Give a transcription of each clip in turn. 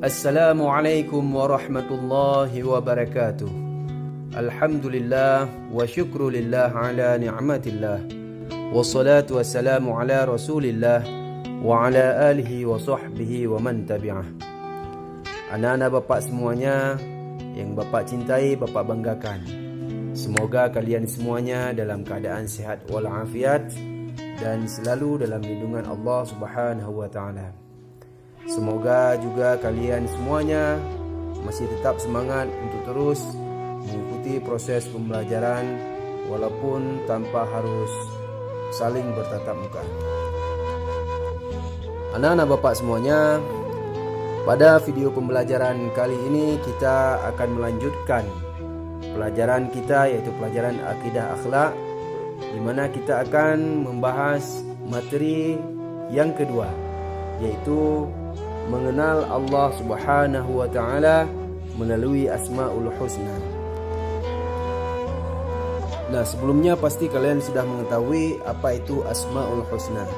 Assalamualaikum warahmatullahi wabarakatuh. Alhamdulillah wa syukrulillah ala ni'matillah. Wassalatu wassalamu ala rasulillah wa ala alihi wa sahbihi wa man tabi'ah. Anak-anak bapak semuanya yang bapak cintai, bapak banggakan, semoga kalian semuanya dalam keadaan sehat walafiat dan selalu dalam lindungan Allah Subhanahu wa taala. Semoga juga kalian semuanya masih tetap semangat untuk terus mengikuti proses pembelajaran walaupun tanpa harus saling bertatap muka. Anak-anak bapak semuanya, pada video pembelajaran kali ini kita akan melanjutkan pelajaran kita, yaitu pelajaran akidah akhlak, di mana kita akan membahas materi yang kedua, yaitu mengenal Allah Subhanahu wa taala melalui Asmaul Husna. Nah, sebelumnya pasti kalian sudah mengetahui apa itu Asmaul Husna.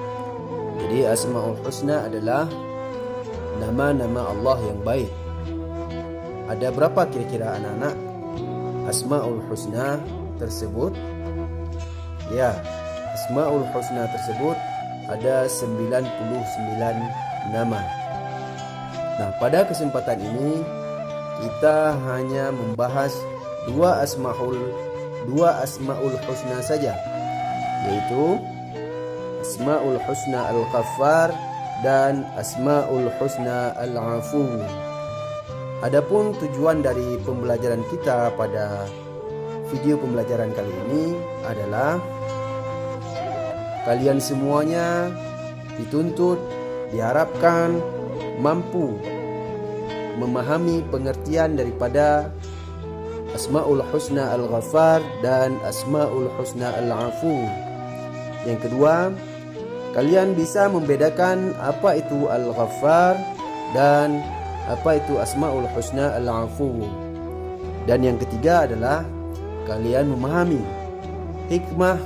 Jadi Asmaul Husna adalah nama-nama Allah yang baik. Ada berapa kira-kira anak-anak Asmaul Husna tersebut? Ya, Asmaul Husna tersebut ada 99 nama. Nah, pada kesempatan ini kita hanya membahas dua Asmaul Husna saja, yaitu Asmaul Husna Al-Ghaffar dan Asmaul Husna Al-Afu. Adapun tujuan dari pembelajaran kita pada video pembelajaran kali ini adalah kalian semuanya dituntut, diharapkan mampu memahami pengertian daripada Asmaul Husna Al-Ghaffar dan Asmaul Husna Al-Afu. Yang kedua, kalian bisa membedakan apa itu Al-Ghaffar dan apa itu Asmaul Husna Al-Afu. Dan yang ketiga adalah kalian memahami hikmah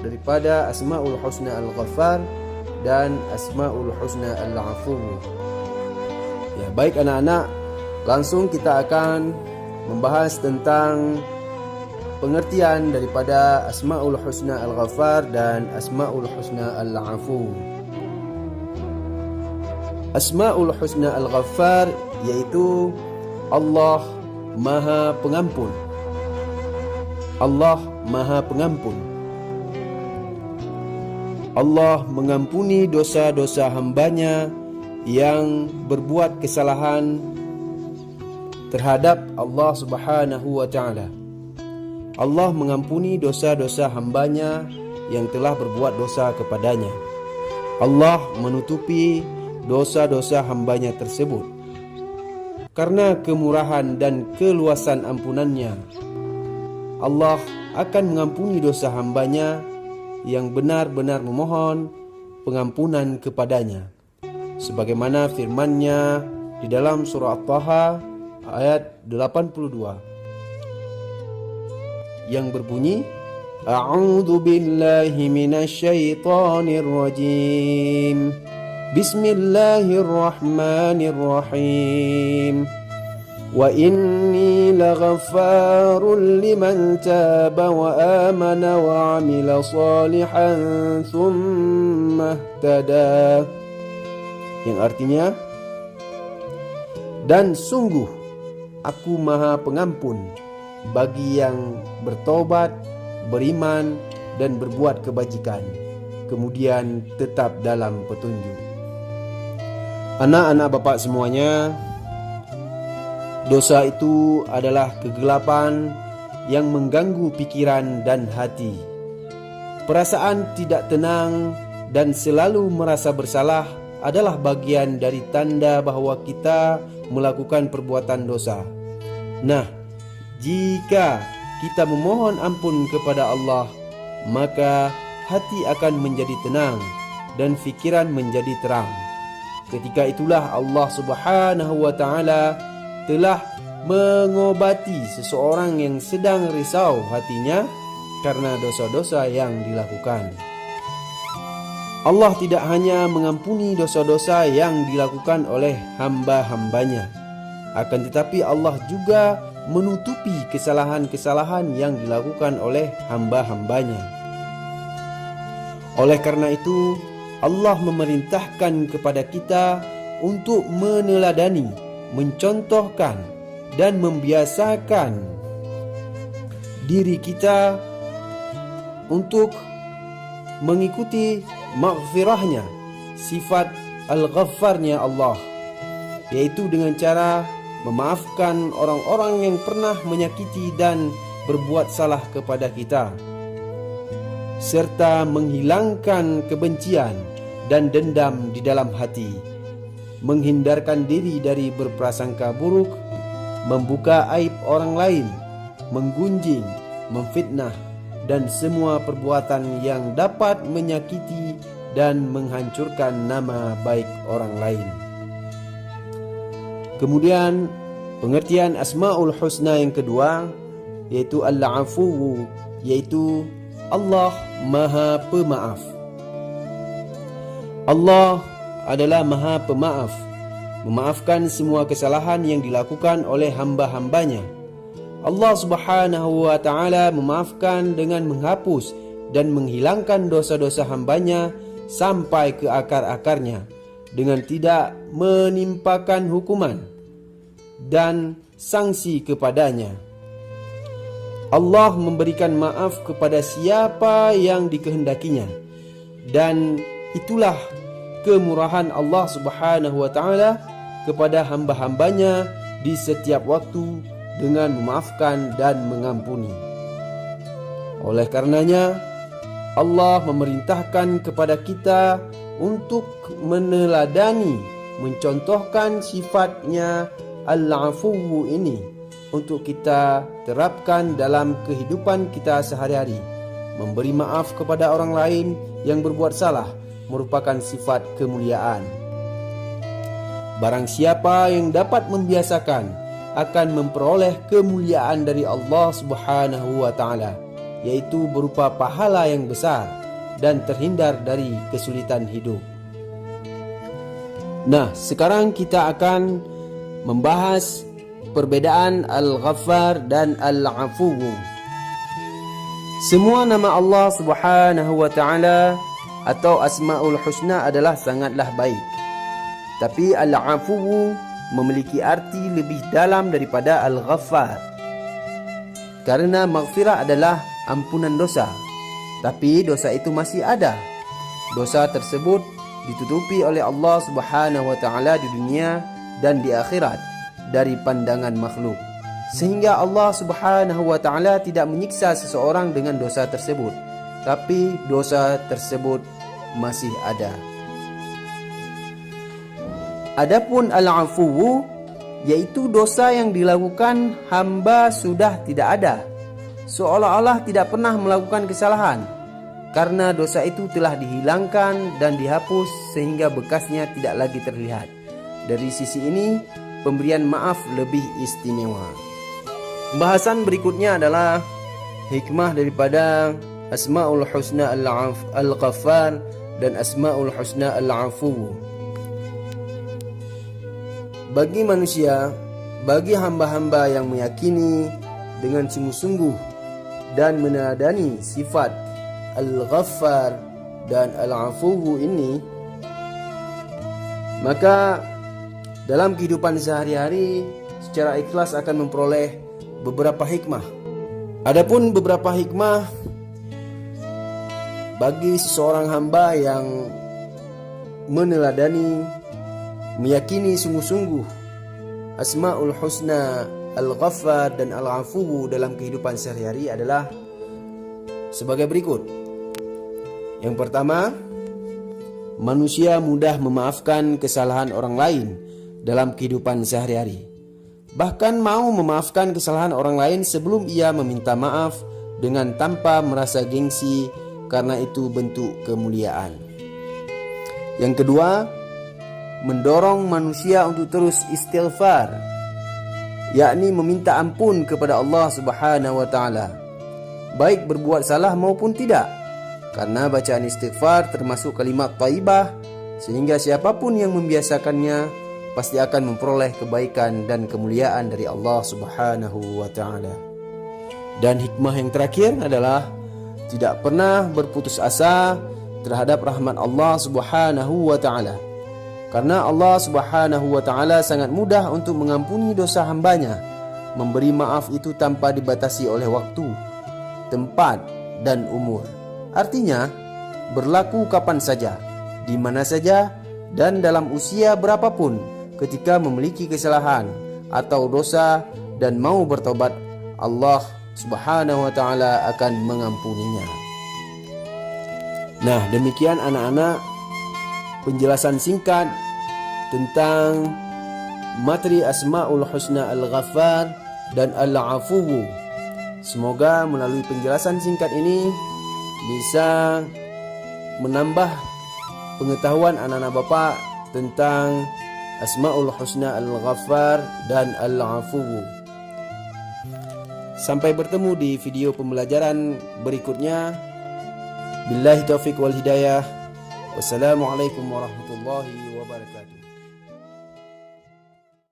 daripada Asmaul Husna Al-Ghaffar dan Asmaul Husna Al-Afu. Ya, baik anak-anak, langsung kita akan membahas tentang pengertian daripada Asmaul Husna Al-Ghaffar dan Asmaul Husna Al-Afu. Asmaul Husna Al-Ghaffar yaitu Allah Maha Pengampun. Allah Maha Pengampun. Allah mengampuni dosa-dosa hambanya yang berbuat kesalahan terhadap Allah Subhanahu wa ta'ala. Allah mengampuni dosa-dosa hambanya yang telah berbuat dosa kepadanya. Allah menutupi dosa-dosa hambanya tersebut. Karena kemurahan dan keluasan ampunannya, Allah akan mengampuni dosa hambanya yang benar-benar memohon pengampunan kepadanya. Sebagaimana firman-Nya di dalam surah At-Taha ayat 82 yang berbunyi, A'udzu billahi minasyaitonir rajim. Bismillahirrahmanirrahim. Wa inni laghaffarun liman taba wa amana wa 'amila shalihan tsumma ihtada. Yang artinya, dan sungguh aku Maha Pengampun bagi yang bertobat, beriman dan berbuat kebajikan, kemudian tetap dalam petunjuk. Anak-anak bapak semuanya, dosa itu adalah kegelapan yang mengganggu pikiran dan hati. Perasaan tidak tenang dan selalu merasa bersalah adalah bagian dari tanda bahwa kita melakukan perbuatan dosa. Nah, jika kita memohon ampun kepada Allah, maka hati akan menjadi tenang dan fikiran menjadi terang. Ketika itulah Allah Subhanahu wa ta'ala telah mengobati seseorang yang sedang risau hatinya karena dosa-dosa yang dilakukan. Allah tidak hanya mengampuni dosa-dosa yang dilakukan oleh hamba-hambanya, Akan tetapi Allah juga menutupi kesalahan-kesalahan yang dilakukan oleh hamba-hambanya. Oleh karena itu, Allah memerintahkan kepada kita untuk meneladani, mencontohkan, dan membiasakan diri kita untuk mengikuti maghfirahnya, sifat al-ghaffarnya Allah, yaitu dengan cara memaafkan orang-orang yang pernah menyakiti dan berbuat salah kepada kita, serta menghilangkan kebencian dan dendam di dalam hati, menghindarkan diri dari berprasangka buruk, membuka aib orang lain, menggunjing, memfitnah, dan semua perbuatan yang dapat menyakiti dan menghancurkan nama baik orang lain. Kemudian pengertian Asmaul Husna yang kedua, yaitu Al-Afuwu, yaitu Allah Maha Pemaaf. Allah adalah Maha Pemaaf, memaafkan semua kesalahan yang dilakukan oleh hamba-hambanya. Allah Subhanahu wa Ta'ala memaafkan dengan menghapus dan menghilangkan dosa-dosa hambanya sampai ke akar-akarnya, dengan tidak menimpakan hukuman dan sanksi kepadanya. Allah memberikan maaf kepada siapa yang dikehendakinya, dan itulah kemurahan Allah Subhanahu wa Ta'ala kepada hamba-hambanya di setiap waktu dengan memaafkan dan mengampuni. Oleh karenanya, Allah memerintahkan kepada kita untuk meneladani, mencontohkan sifatnya Al-Afuwu ini untuk kita terapkan dalam kehidupan kita sehari-hari. Memberi maaf kepada orang lain yang berbuat salah merupakan sifat kemuliaan. Barang siapa yang dapat membiasakan akan memperoleh kemuliaan dari Allah Subhanahu wa Ta'ala, yaitu berupa pahala yang besar dan terhindar dari kesulitan hidup. Nah, sekarang kita akan membahas perbedaan Al-Ghaffar dan Al-Afuwu. Semua nama Allah Subhanahu wa Ta'ala atau Asmaul Husna adalah sangatlah baik. Tapi Al-Afuwu memiliki arti lebih dalam daripada Al-Ghaffar. Karena maghfirah adalah ampunan dosa, tapi dosa itu masih ada. Dosa tersebut ditutupi oleh Allah Subhanahu wa Ta'ala di dunia dan di akhirat dari pandangan makhluk, sehingga Allah Subhanahu wa Ta'ala tidak menyiksa seseorang dengan dosa tersebut, tapi dosa tersebut masih ada. Adapun Al-Afuwu, yaitu dosa yang dilakukan hamba sudah tidak ada, seolah-olah tidak pernah melakukan kesalahan, karena dosa itu telah dihilangkan dan dihapus sehingga bekasnya tidak lagi terlihat. Dari sisi ini, pemberian maaf lebih istimewa. Pembahasan berikutnya adalah hikmah daripada Asmaul Husna Al-Ghaffar dan Asmaul Husna Al-Afuwu. Bagi manusia, bagi hamba-hamba yang meyakini dengan sungguh-sungguh dan meneladani sifat Al-Ghaffar dan Al-Afuwu ini, maka dalam kehidupan sehari-hari secara ikhlas akan memperoleh beberapa hikmah. Adapun beberapa hikmah bagi seseorang hamba yang meneladani, meyakini sungguh-sungguh Asmaul Husna Al-Ghaffar dan Al-Afuwu dalam kehidupan sehari-hari adalah sebagai berikut. Yang pertama, manusia mudah memaafkan kesalahan orang lain dalam kehidupan sehari-hari. Bahkan mau memaafkan kesalahan orang lain sebelum ia meminta maaf dengan tanpa merasa gengsi, karena itu bentuk kemuliaan. Yang kedua, mendorong manusia untuk terus istighfar, yakni meminta ampun kepada Allah Subhanahu wa Ta'ala, baik berbuat salah maupun tidak. Karena bacaan istighfar termasuk kalimat thayyibah, sehingga siapapun yang membiasakannya pasti akan memperoleh kebaikan dan kemuliaan dari Allah Subhanahu wa taala. Dan hikmah yang terakhir adalah tidak pernah berputus asa terhadap rahmat Allah Subhanahu wa taala. Karena Allah Subhanahu wa taala sangat mudah untuk mengampuni dosa hambanya, memberi maaf itu tanpa dibatasi oleh waktu, tempat, dan umur. Artinya, berlaku kapan saja, di mana saja, dan dalam usia berapapun, ketika memiliki kesalahan atau dosa dan mau bertobat, Allah Subhanahu wa taala akan mengampuninya. Nah, demikian anak-anak penjelasan singkat tentang materi Asmaul Husna Al-Ghaffar dan Al-Afuwu. Semoga melalui penjelasan singkat ini bisa menambah pengetahuan anak-anak Bapak tentang Asmaul Husna Al-Ghaffar dan Al-Afuwu. Sampai bertemu di video pembelajaran berikutnya. Billahi taufiq wal hidayah. Wassalamualaikum warahmatullahi wabarakatuh.